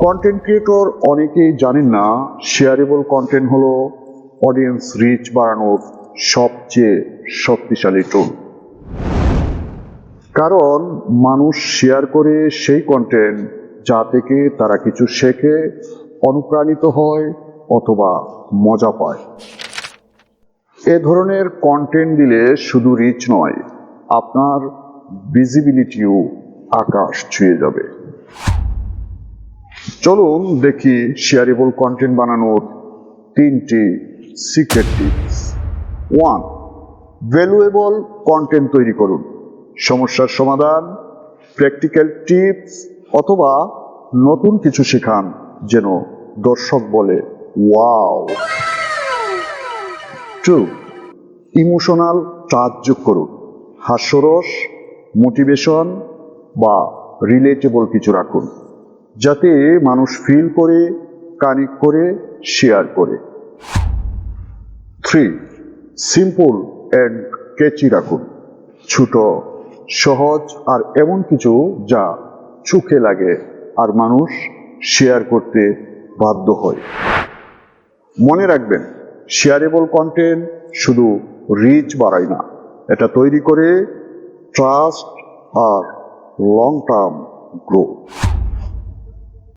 Content creator অনেকেই জানেন না শেয়ারেবল কন্টেন্ট হলো অডিয়েন্স রিচ বাড়ানোর সবচেয়ে শক্তিশালী টুল। কারণ মানুষ শেয়ার করে সেই কন্টেন্ট যা থেকে তারা কিছু শেখে, অনুপ্রাণিত হয় অথবা মজা পায়। এ ধরনের কন্টেন্ট দিলে শুধু রিচ নয়, আপনার ভিজিবিলিটিও আকাশ ছুঁয়ে যাবে। চলুন দেখি শেয়ারেবল কন্টেন্ট বানানোর 3টি সিক্রেট টিপস। 1. ভ্যালুয়েবল কন্টেন্ট তৈরি করুন। সমস্যার সমাধান, প্র্যাকটিক্যাল টিপস অথবা নতুন কিছু শেখান যেন দর্শক বলে ওয়াও। 2. ইমোশনাল টাচ যোগ করুন। হাস্যরস, মোটিভেশন বা রিলেটেবল কিছু রাখুন যাতে মানুষ ফিল করে, কানেক্ট করে, শেয়ার করে। 3. সিম্পল অ্যান্ড ক্যাচি রাখুন। ছোট, সহজ আর এমন কিছু যা চোখে লাগে আর মানুষ শেয়ার করতে বাধ্য হয়। মনে রাখবেন, শেয়ারেবল কন্টেন্ট শুধু রিচ বাড়ায় না, এটা তৈরি করে ট্রাস্ট আর লং টার্ম গ্রোথ।